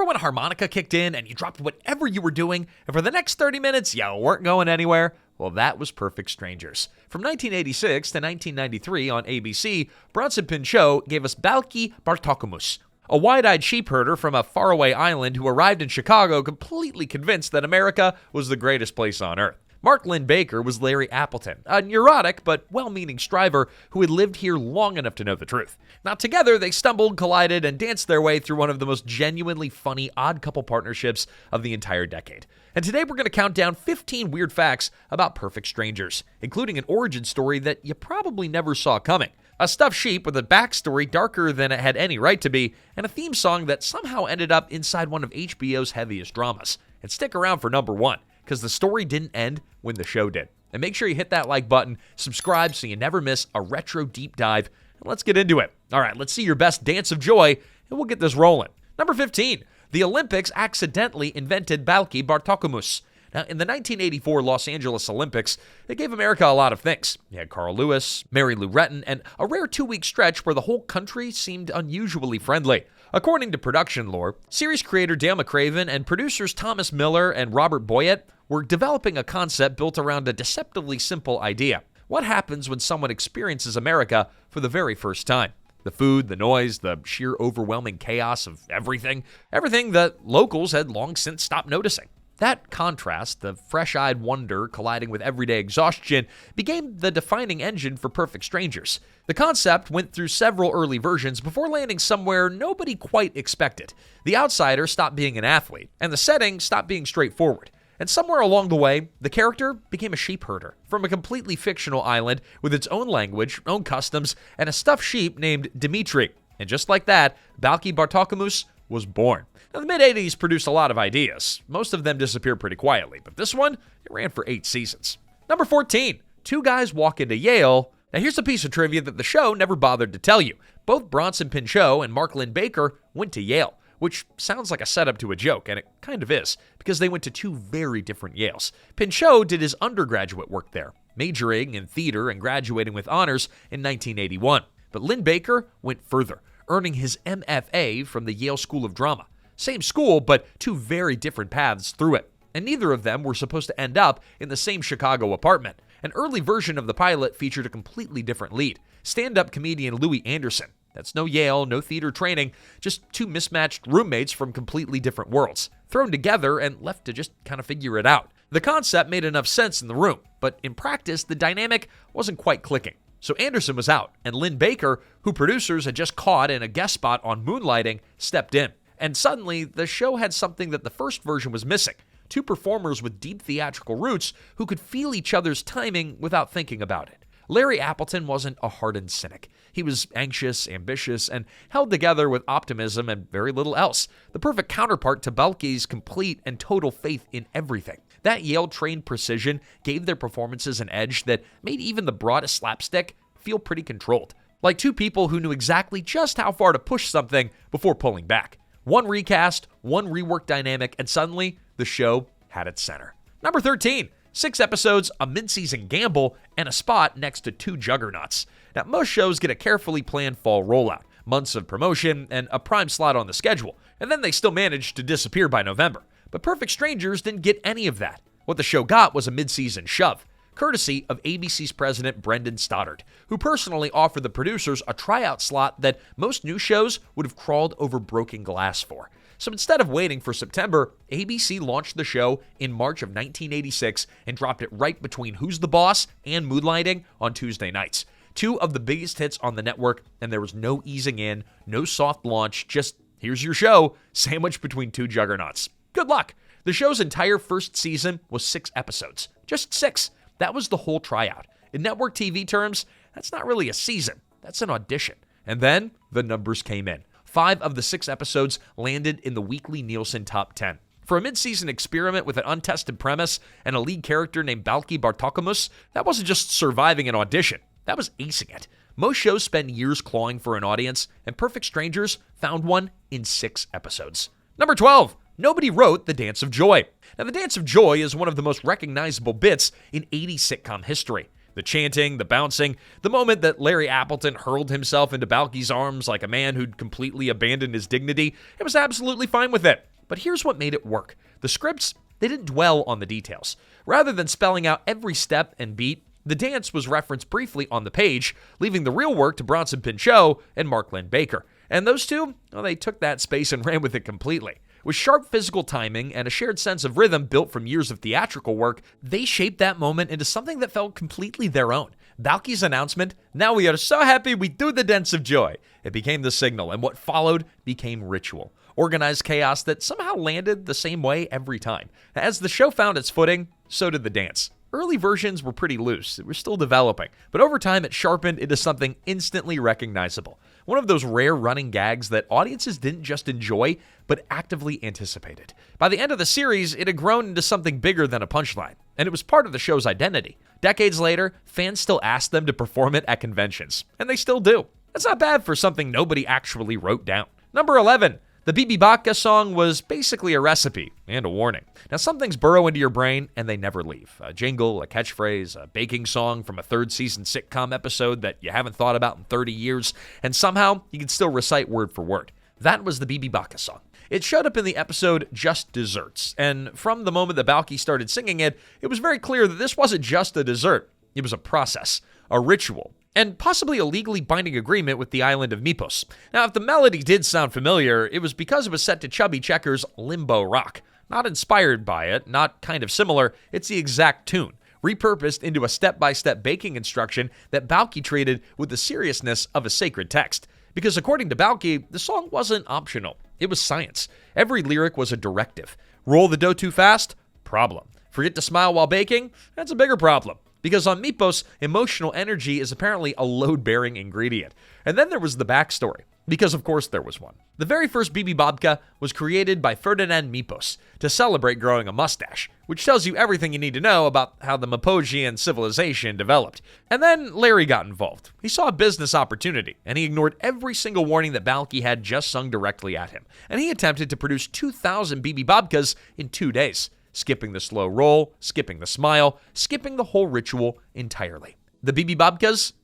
when a harmonica kicked in and you dropped whatever you were doing, and for the next 30 minutes, you weren't going anywhere? Well, that was Perfect Strangers. From 1986 to 1993 on ABC, Bronson Pinchot gave us Balki Bartokomus, a wide-eyed sheep herder from a faraway island who arrived in Chicago completely convinced that America was the greatest place on earth. Mark Linn-Baker was Larry Appleton, a neurotic but well-meaning striver who had lived here long enough to know the truth. Now together, they stumbled, collided, and danced their way through one of the most genuinely funny odd couple partnerships of the entire decade. And today we're going to count down 15 weird facts about Perfect Strangers, including an origin story that you probably never saw coming, a stuffed sheep with a backstory darker than it had any right to be, and a theme song that somehow ended up inside one of HBO's heaviest dramas. And stick around for number one, because the story didn't end when the show did. And make sure you hit that like button, subscribe so you never miss a retro deep dive, and let's get into it. All right, let's see your best dance of joy, and we'll get this rolling. Number 15, the Olympics accidentally invented Balki Bartokomus. Now, in the 1984 Los Angeles Olympics, they gave America a lot of things. You had Carl Lewis, Mary Lou Retton, and a rare 2-week stretch where the whole country seemed unusually friendly. According to production lore, series creator Dale McRaven and producers Thomas Miller and Robert Boyett were developing a concept built around a deceptively simple idea. What happens when someone experiences America for the very first time? The food, the noise, the sheer overwhelming chaos of everything that locals had long since stopped noticing. That contrast, the fresh-eyed wonder colliding with everyday exhaustion, became the defining engine for Perfect Strangers. The concept went through several early versions before landing somewhere nobody quite expected. The outsider stopped being an athlete, and the setting stopped being straightforward. And somewhere along the way, the character became a sheep herder from a completely fictional island with its own language, own customs, and a stuffed sheep named Dimitri. And just like that, Balki Bartokomus was born. Now, the mid-'80s produced a lot of ideas. Most of them disappeared pretty quietly, but this one, it ran for 8 seasons. Number 14, 2 guys walk into Yale. Now, here's a piece of trivia that the show never bothered to tell you. Both Bronson Pinchot and Mark Linn-Baker went to Yale, which sounds like a setup to a joke, and it kind of is, because they went to 2 very different Yales. Pinchot did his undergraduate work there, majoring in theater and graduating with honors in 1981. But Linn-Baker went further, earning his MFA from the Yale School of Drama. Same school, but 2 very different paths through it. And neither of them were supposed to end up in the same Chicago apartment. An early version of the pilot featured a completely different lead, stand-up comedian Louis Anderson. That's no Yale, no theater training, just 2 mismatched roommates from completely different worlds, thrown together and left to just kind of figure it out. The concept made enough sense in the room, but in practice, the dynamic wasn't quite clicking. So Anderson was out, and Linn-Baker, who producers had just caught in a guest spot on Moonlighting, stepped in. And suddenly, the show had something that the first version was missing. 2 performers with deep theatrical roots who could feel each other's timing without thinking about it. Larry Appleton wasn't a hardened cynic. He was anxious, ambitious, and held together with optimism and very little else. The perfect counterpart to Balki's complete and total faith in everything. That Yale-trained precision gave their performances an edge that made even the broadest slapstick feel pretty controlled. Like 2 people who knew exactly just how far to push something before pulling back. 1 recast, 1 rework dynamic, and suddenly, the show had its center. Number 13, 6 episodes, a mid-season gamble, and a spot next to 2 juggernauts. Now, most shows get a carefully planned fall rollout, months of promotion, and a prime slot on the schedule, and then they still manage to disappear by November. But Perfect Strangers didn't get any of that. What the show got was a mid-season shove, courtesy of ABC's president Brendan Stoddard, who personally offered the producers a tryout slot that most new shows would have crawled over broken glass for. So instead of waiting for September, ABC launched the show in March of 1986 and dropped it right between Who's the Boss and Moonlighting on Tuesday nights. 2 of the biggest hits on the network, and there was no easing in, no soft launch, just here's your show, sandwiched between 2 juggernauts. Good luck! The show's entire first season was 6 episodes. Just 6. That was the whole tryout. In network TV terms, that's not really a season. That's an audition. And then the numbers came in. 5 of the 6 episodes landed in the weekly Nielsen Top 10. For a mid-season experiment with an untested premise and a lead character named Balki Bartokomus, that wasn't just surviving an audition. That was acing it. Most shows spend years clawing for an audience, and Perfect Strangers found one in 6 episodes. Number 12. Nobody wrote The Dance of Joy. Now, The Dance of Joy is one of the most recognizable bits in 80s sitcom history. The chanting, the bouncing, the moment that Larry Appleton hurled himself into Balki's arms like a man who'd completely abandoned his dignity, it was absolutely fine with it. But here's what made it work. The scripts, they didn't dwell on the details. Rather than spelling out every step and beat, the dance was referenced briefly on the page, leaving the real work to Bronson Pinchot and Linn-Baker. And those two, well, they took that space and ran with it completely. With sharp physical timing and a shared sense of rhythm built from years of theatrical work, they shaped that moment into something that felt completely their own. Balki's announcement, "Now we are so happy we do the dance of joy." It became the signal, and what followed became ritual. Organized chaos that somehow landed the same way every time. As the show found its footing, so did the dance. Early versions were pretty loose. It was still developing. But over time, it sharpened into something instantly recognizable. One of those rare running gags that audiences didn't just enjoy, but actively anticipated. By the end of the series, it had grown into something bigger than a punchline, and it was part of the show's identity. Decades later, fans still asked them to perform it at conventions, and they still do. That's not bad for something nobody actually wrote down. Number 11. The Bibi Babka song was basically a recipe and a warning. Now, some things burrow into your brain and they never leave. A jingle, a catchphrase, a baking song from a third season sitcom episode that you haven't thought about in 30 years, and somehow you can still recite word for word. That was the Bibi Babka song. It showed up in the episode Just Desserts, and from the moment that Balki started singing it, it was very clear that this wasn't just a dessert. It was a process, a ritual, and possibly a legally binding agreement with the island of Mipos. Now, if the melody did sound familiar, it was because it was set to Chubby Checker's Limbo Rock. Not inspired by it, not kind of similar, it's the exact tune, repurposed into a step-by-step baking instruction that Balki treated with the seriousness of a sacred text. Because according to Balki, the song wasn't optional. It was science. Every lyric was a directive. Roll the dough too fast? Problem. Forget to smile while baking? That's a bigger problem. Because on Mipos, emotional energy is apparently a load-bearing ingredient. And then there was the backstory. Because of course there was one. The very first Bibi Babka was created by Ferdinand Mipos to celebrate growing a mustache, which tells you everything you need to know about how the Miposian civilization developed. And then Larry got involved. He saw a business opportunity, and he ignored every single warning that Balki had just sung directly at him. And he attempted to produce 2,000 Bibi Babkas in 2 days. Skipping the slow roll, skipping the smile, skipping the whole ritual entirely. The Bibi Babkas,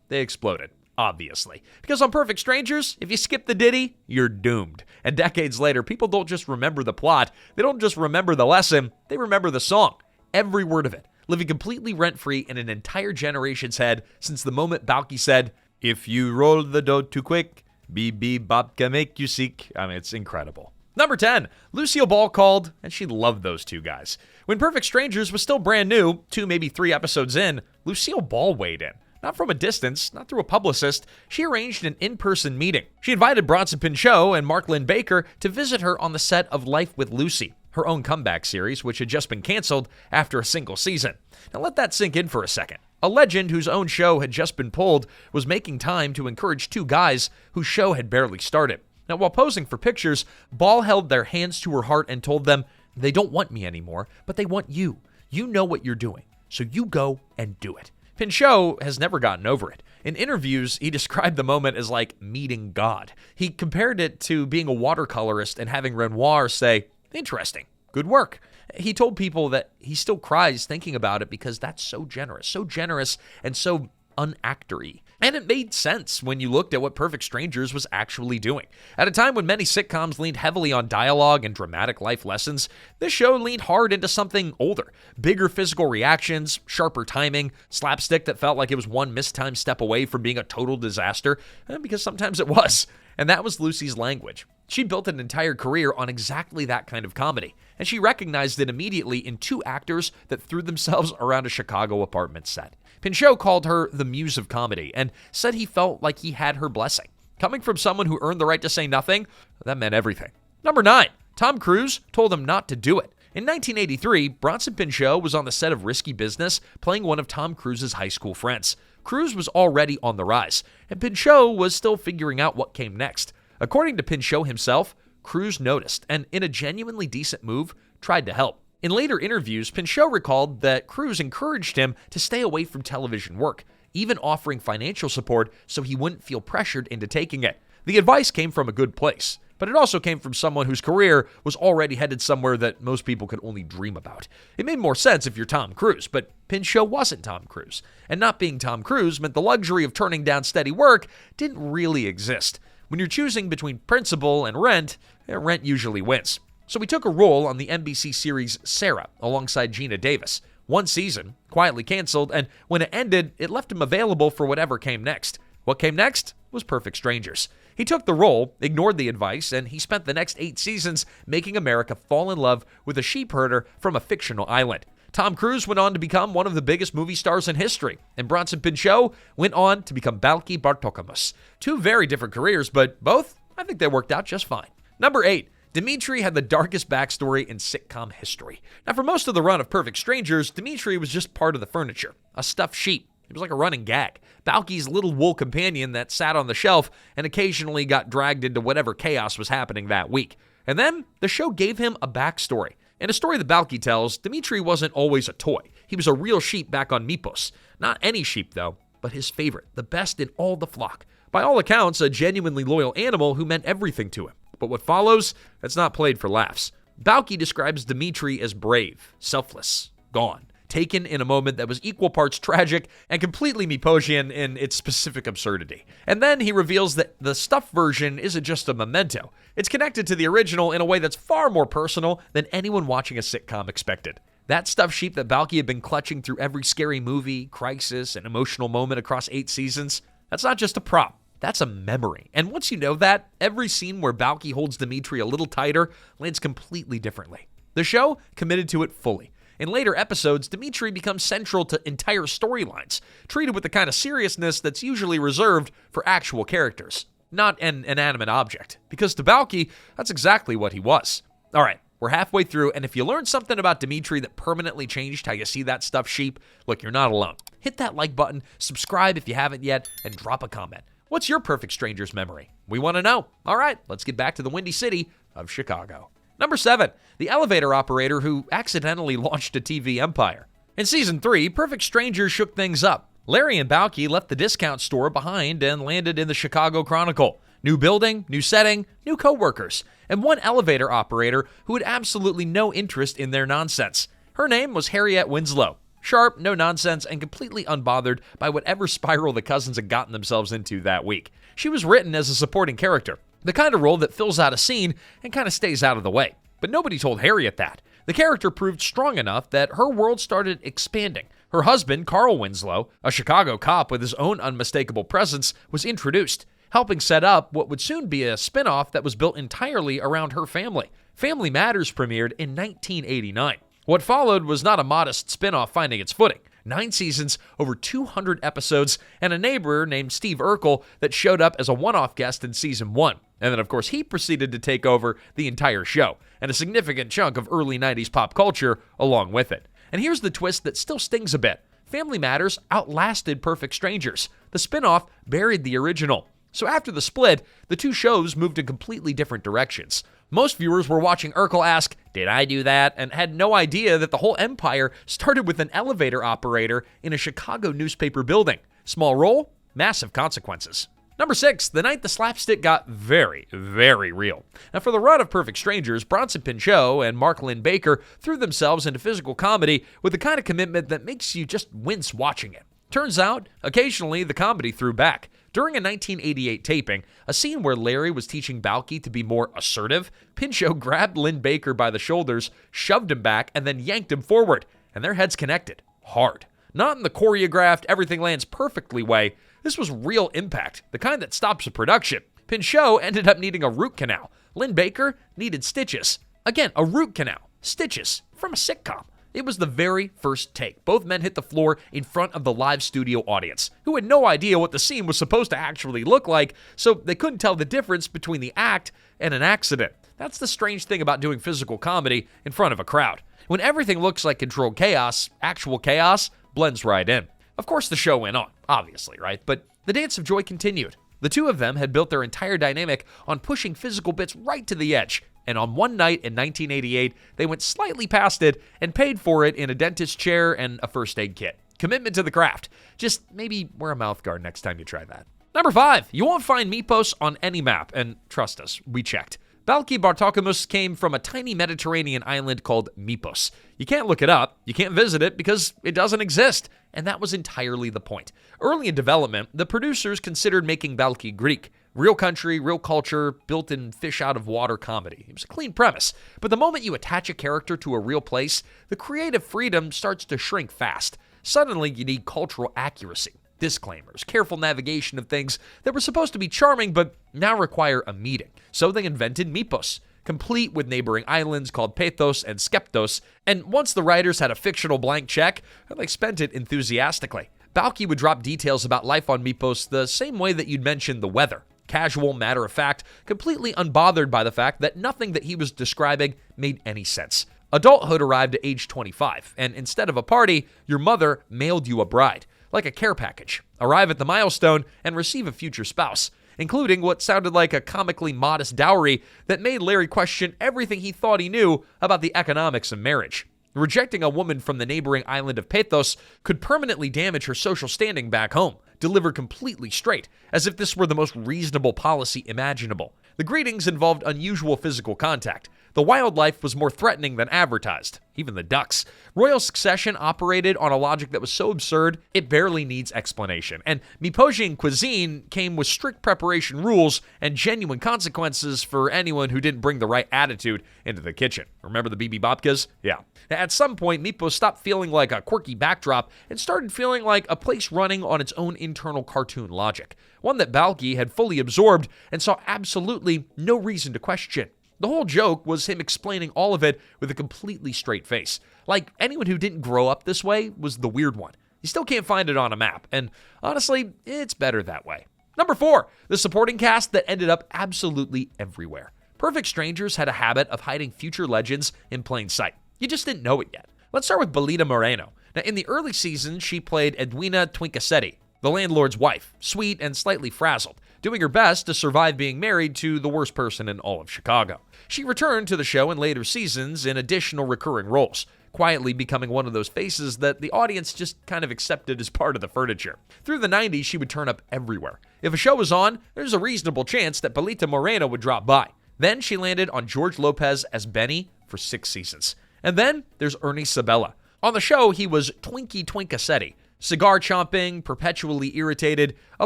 they exploded, obviously. Because on Perfect Strangers, if you skip the ditty, you're doomed. And decades later, people don't just remember the plot, they don't just remember the lesson, they remember the song. Every word of it, living completely rent-free in an entire generation's head since the moment Balki said, "If you roll the dough too quick, Bibi Babka make you sick." I mean, it's incredible. Number 10, Lucille Ball called, and she loved those two guys. When Perfect Strangers was still brand new, 2, maybe 3 episodes in, Lucille Ball weighed in. Not from a distance, not through a publicist, she arranged an in-person meeting. She invited Bronson Pinchot and Linn-Baker to visit her on the set of Life with Lucy, her own comeback series, which had just been canceled after a single season. Now let that sink in for a second. A legend whose own show had just been pulled was making time to encourage 2 guys whose show had barely started. Now, while posing for pictures, Ball held their hands to her heart and told them, "They don't want me anymore, but they want you. You know what you're doing, so you go and do it." Pinchot has never gotten over it. In interviews, he described the moment as like meeting God. He compared it to being a watercolorist and having Renoir say, "Interesting, good work." He told people that he still cries thinking about it because that's so generous and so unactory. And it made sense when you looked at what Perfect Strangers was actually doing. At a time when many sitcoms leaned heavily on dialogue and dramatic life lessons, this show leaned hard into something older. Bigger physical reactions, sharper timing, slapstick that felt like it was one mistimed step away from being a total disaster, because sometimes it was. And that was Lucy's language. She built an entire career on exactly that kind of comedy, and she recognized it immediately in 2 actors that threw themselves around a Chicago apartment set. Pinchot called her the muse of comedy and said he felt like he had her blessing. Coming from someone who earned the right to say nothing, that meant everything. Number 9, Tom Cruise told him not to do it. In 1983, Bronson Pinchot was on the set of Risky Business playing one of Tom Cruise's high school friends. Cruise was already on the rise, and Pinchot was still figuring out what came next. According to Pinchot himself, Cruise noticed and, in a genuinely decent move, tried to help. In later interviews, Pinchot recalled that Cruise encouraged him to stay away from television work, even offering financial support so he wouldn't feel pressured into taking it. The advice came from a good place, but it also came from someone whose career was already headed somewhere that most people could only dream about. It made more sense if you're Tom Cruise, but Pinchot wasn't Tom Cruise. And not being Tom Cruise meant the luxury of turning down steady work didn't really exist. When you're choosing between principal and rent usually wins. So he took a role on the NBC series Sarah alongside Gina Davis. One season, quietly canceled, and when it ended, it left him available for whatever came next. What came next was Perfect Strangers. He took the role, ignored the advice, and he spent the next 8 seasons making America fall in love with a sheep herder from a fictional island. Tom Cruise went on to become one of the biggest movie stars in history, and Bronson Pinchot went on to become Balki Bartokomus. 2 very different careers, but both, I think they worked out just fine. Number 8. Dimitri had the darkest backstory in sitcom history. Now, for most of the run of Perfect Strangers, Dimitri was just part of the furniture, a stuffed sheep. It was like a running gag. Balki's little wool companion that sat on the shelf and occasionally got dragged into whatever chaos was happening that week. And then the show gave him a backstory. In a story that Balki tells, Dimitri wasn't always a toy. He was a real sheep back on Mipos. Not any sheep, though, but his favorite, the best in all the flock. By all accounts, a genuinely loyal animal who meant everything to him. But what follows, that's not played for laughs. Balki describes Dimitri as brave, selfless, gone, taken in a moment that was equal parts tragic and completely Miposian in its specific absurdity. And then he reveals that the stuffed version isn't just a memento. It's connected to the original in a way that's far more personal than anyone watching a sitcom expected. That stuffed sheep that Balki had been clutching through every scary movie, crisis, and emotional moment across 8 seasons, that's not just a prop. That's a memory. And once you know that, every scene where Balki holds Dimitri a little tighter lands completely differently. The show committed to it fully. In later episodes, Dimitri becomes central to entire storylines, treated with the kind of seriousness that's usually reserved for actual characters, not an inanimate object. Because to Balki, that's exactly what he was. All right, we're halfway through, and if you learned something about Dimitri that permanently changed how you see that stuffed sheep, look, you're not alone. Hit that like button, subscribe if you haven't yet, and drop a comment. What's your Perfect Strangers memory? We want to know. All right, let's get back to the Windy City of Chicago. Number 7, the elevator operator who accidentally launched a TV empire. In Season 3, Perfect Strangers shook things up. Larry and Balki left the discount store behind and landed in the Chicago Chronicle. New building, new setting, new co-workers, and one elevator operator who had absolutely no interest in their nonsense. Her name was Harriet Winslow. Sharp, no nonsense, and completely unbothered by whatever spiral the cousins had gotten themselves into that week. She was written as a supporting character, the kind of role that fills out a scene and kind of stays out of the way. But nobody told Harriet that. The character proved strong enough that her world started expanding. Her husband, Carl Winslow, a Chicago cop with his own unmistakable presence, was introduced, helping set up what would soon be a spin-off that was built entirely around her family. Family Matters premiered in 1989. What followed was not a modest spin-off finding its footing. 9 seasons, over 200 episodes, and a neighbor named Steve Urkel that showed up as a one-off guest in Season 1. And then, of course, he proceeded to take over the entire show, and a significant chunk of early 90s pop culture along with it. And here's the twist that still stings a bit. Family Matters outlasted Perfect Strangers. The spin-off buried the original. So after the split, the 2 shows moved in completely different directions. Most viewers were watching Urkel ask, "Did I do that?" and had no idea that the whole empire started with an elevator operator in a Chicago newspaper building. Small role, massive consequences. Number 6, the night the slapstick got very, very real. Now, for the run of Perfect Strangers, Bronson Pinchot and Linn-Baker threw themselves into physical comedy with the kind of commitment that makes you just wince watching it. Turns out, occasionally the comedy threw back. During a 1988 taping, a scene where Larry was teaching Balki to be more assertive, Pinchot grabbed Linn-Baker by the shoulders, shoved him back, and then yanked him forward, and their heads connected. Hard. Not in the choreographed, everything lands perfectly way. This was real impact, the kind that stops a production. Pinchot ended up needing a root canal. Linn-Baker needed stitches. Again, a root canal. Stitches. From a sitcom. It was the very first take. Both men hit the floor in front of the live studio audience, who had no idea what the scene was supposed to actually look like, so they couldn't tell the difference between the act and an accident. That's the strange thing about doing physical comedy in front of a crowd. When everything looks like controlled chaos, actual chaos blends right in. Of course, the show went on, obviously, right? But the dance of joy continued. The 2 of them had built their entire dynamic on pushing physical bits right to the edge. And on one night in 1988, they went slightly past it and paid for it in a dentist's chair and a first aid kit. Commitment to the craft. Just maybe wear a mouth guard next time you try that. Number 5, you won't find Mipos on any map, and trust us, we checked. Balki Bartokomus came from a tiny Mediterranean island called Mipos. You can't look it up, you can't visit it because it doesn't exist, and that was entirely the point. Early in development, the producers considered making Balki Greek, Real country, real culture, built-in fish-out-of-water comedy. It was a clean premise. But the moment you attach a character to a real place, the creative freedom starts to shrink fast. Suddenly, you need cultural accuracy, disclaimers, careful navigation of things that were supposed to be charming but now require a meeting. So they invented Mipos, complete with neighboring islands called Pathos and Skeptos, and once the writers had a fictional blank check, they spent it enthusiastically. Balki would drop details about life on Mipos the same way that you'd mention the weather. Casual, matter-of-fact, completely unbothered by the fact that nothing that he was describing made any sense. Adulthood arrived at age 25, and instead of a party, your mother mailed you a bride, like a care package. Arrive at the milestone and receive a future spouse, including what sounded like a comically modest dowry that made Larry question everything he thought he knew about the economics of marriage. Rejecting a woman from the neighboring island of Pathos could permanently damage her social standing back home, delivered completely straight, as if this were the most reasonable policy imaginable. The greetings involved unusual physical contact. The wildlife was more threatening than advertised, even the ducks. Royal succession operated on a logic that was so absurd, it barely needs explanation. And Miposian cuisine came with strict preparation rules and genuine consequences for anyone who didn't bring the right attitude into the kitchen. Remember the Bibi Babkas? Yeah. At some point, Mipos stopped feeling like a quirky backdrop and started feeling like a place running on its own internal cartoon logic, one that Balki had fully absorbed and saw absolutely no reason to question. The whole joke was him explaining all of it with a completely straight face. Like anyone who didn't grow up this way was the weird one. You still can't find it on a map, and honestly, it's better that way. Number 4, the supporting cast that ended up absolutely everywhere. Perfect Strangers had a habit of hiding future legends in plain sight. You just didn't know it yet. Let's start with Belita Moreno. Now, in the early seasons, she played Edwina Twincasetti, the landlord's wife, sweet and slightly frazzled, doing her best to survive being married to the worst person in all of Chicago. She returned to the show in later seasons in additional recurring roles, quietly becoming one of those faces that the audience just kind of accepted as part of the furniture. Through the 90s, she would turn up everywhere. If a show was on, there's a reasonable chance that Belita Moreno would drop by. Then she landed on George Lopez as Benny for 6 seasons. And then there's Ernie Sabella. On the show, he was Twinkie Twincasetti, cigar chomping, perpetually irritated, a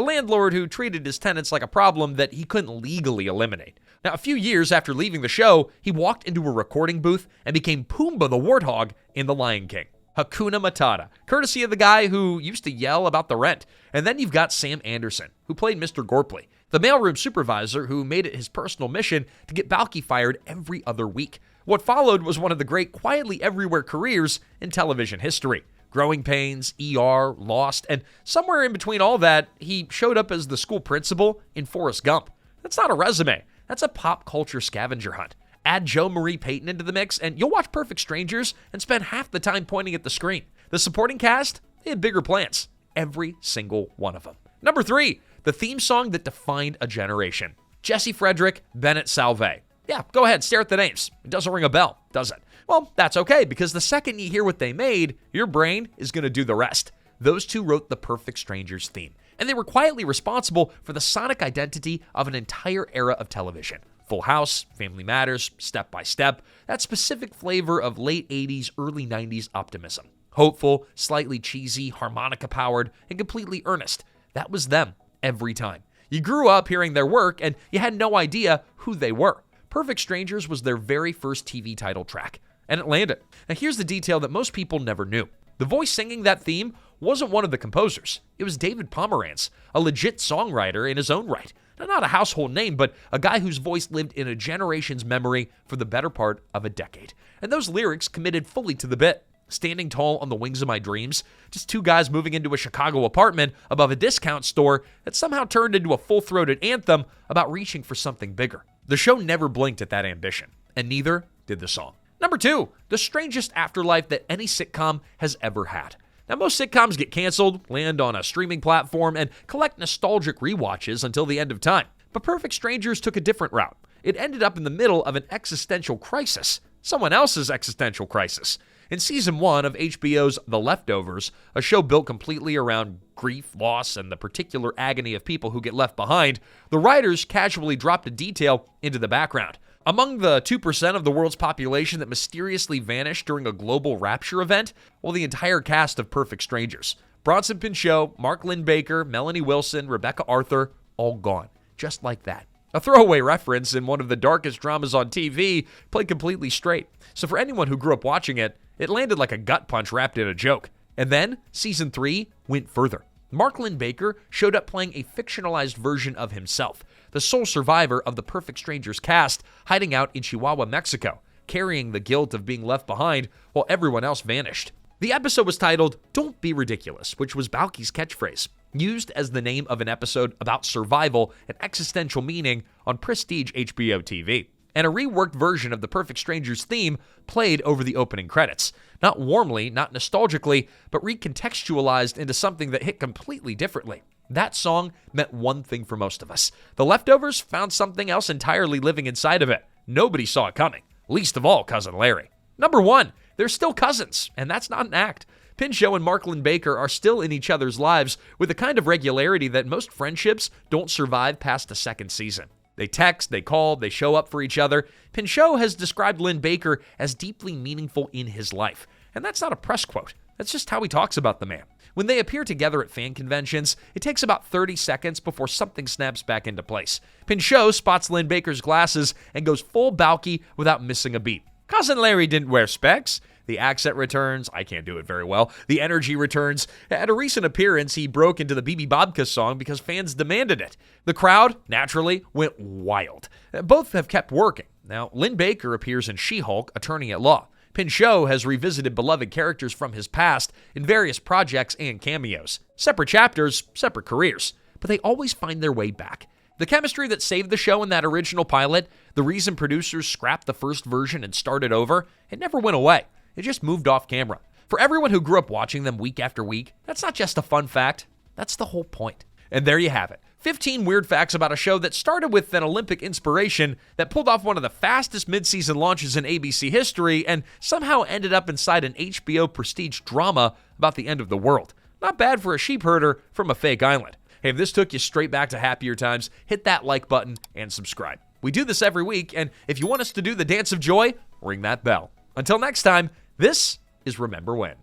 landlord who treated his tenants like a problem that he couldn't legally eliminate. Now, a few years after leaving the show, he walked into a recording booth and became Pumbaa the Warthog in The Lion King. Hakuna Matata, courtesy of the guy who used to yell about the rent. And then you've got Sam Anderson, who played Mr. Gorpley, the mailroom supervisor who made it his personal mission to get Balki fired every other week. What followed was one of the great quietly everywhere careers in television history. Growing Pains, ER, Lost, and somewhere in between all that, he showed up as the school principal in Forrest Gump. That's not a resume. That's a pop culture scavenger hunt. Add Joe Marie Payton into the mix, and you'll watch Perfect Strangers and spend half the time pointing at the screen. The supporting cast, they had bigger plans. Every single one of them. Number 3, the theme song that defined a generation. Jesse Frederick, Bennett Salve. Yeah, go ahead, stare at the names. It doesn't ring a bell, does it? Well, that's okay, because the second you hear what they made, your brain is going to do the rest. Those two wrote the Perfect Strangers theme, and they were quietly responsible for the sonic identity of an entire era of television. Full House, Family Matters, Step by Step, that specific flavor of late 80s, early 90s optimism. Hopeful, slightly cheesy, harmonica-powered, and completely earnest. That was them, every time. You grew up hearing their work, and you had no idea who they were. Perfect Strangers was their very first TV title track, and it landed. Now here's the detail that most people never knew. The voice singing that theme wasn't one of the composers. It was David Pomerantz, a legit songwriter in his own right. Now, not a household name, but a guy whose voice lived in a generation's memory for the better part of a decade. And those lyrics committed fully to the bit. Standing tall on the wings of my dreams, just 2 guys moving into a Chicago apartment above a discount store that somehow turned into a full-throated anthem about reaching for something bigger. The show never blinked at that ambition, and neither did the song. Number 2, the strangest afterlife that any sitcom has ever had. Now, most sitcoms get canceled, land on a streaming platform, and collect nostalgic rewatches until the end of time. But Perfect Strangers took a different route. It ended up in the middle of an existential crisis, someone else's existential crisis. In Season 1 of HBO's The Leftovers, a show built completely around grief, loss, and the particular agony of people who get left behind, the writers casually dropped a detail into the background. Among the 2% of the world's population that mysteriously vanished during a global rapture event, well, the entire cast of Perfect Strangers. Bronson Pinchot, Mark Linn-Baker, Melanie Wilson, Rebecca Arthur, all gone. just like that. A throwaway reference in one of the darkest dramas on TV, played completely straight. So for anyone who grew up watching it, it landed like a gut punch wrapped in a joke. And then, season 3 went further. Mark Linn-Baker showed up playing a fictionalized version of himself, the sole survivor of the Perfect Strangers cast, hiding out in Chihuahua, Mexico, carrying the guilt of being left behind while everyone else vanished. The episode was titled, "Don't Be Ridiculous," which was Balki's catchphrase, used as the name of an episode about survival and existential meaning on prestige HBO TV. And a reworked version of the Perfect Strangers theme played over the opening credits. Not warmly, not nostalgically, but recontextualized into something that hit completely differently. That song meant one thing for most of us. The leftovers found something else entirely living inside of it. Nobody saw it coming, least of all Cousin Larry. Number 1, they're still cousins, and that's not an act. Pinchot and Mark Linn-Baker are still in each other's lives with a kind of regularity that most friendships don't survive past the second season. They text, they call, they show up for each other. Pinchot has described Linn-Baker as deeply meaningful in his life. And that's not a press quote. That's just how he talks about the man. When they appear together at fan conventions, it takes about 30 seconds before something snaps back into place. Pinchot spots Linn-Baker's glasses and goes full Balki without missing a beat. Cousin Larry didn't wear specs. The accent returns. I can't do it very well. The energy returns. At a recent appearance, he broke into the Bibi Babka song because fans demanded it. The crowd, naturally, went wild. Both have kept working. Now, Linn-Baker appears in She-Hulk, Attorney at Law. Pinchot has revisited beloved characters from his past in various projects and cameos. Separate chapters, separate careers. But they always find their way back. The chemistry that saved the show in that original pilot, the reason producers scrapped the first version and started over, it never went away. It just moved off camera. For everyone who grew up watching them week after week, that's not just a fun fact, that's the whole point. And there you have it. 15 weird facts about a show that started with an Olympic inspiration, that pulled off one of the fastest mid-season launches in ABC history, and somehow ended up inside an HBO prestige drama about the end of the world. Not bad for a sheep herder from a fake island. Hey, if this took you straight back to happier times, hit that like button and subscribe. We do this every week, and if you want us to do the dance of joy, ring that bell. Until next time, this is Remember When.